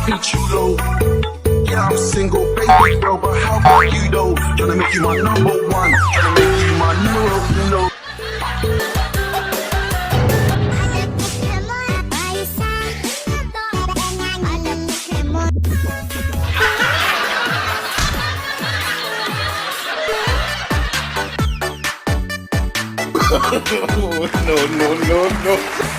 be chulo. Yeah, I'm single, baby girl, but how about you though? Tryna make you my number one, tryna make you my numero uno. No, no, no, no.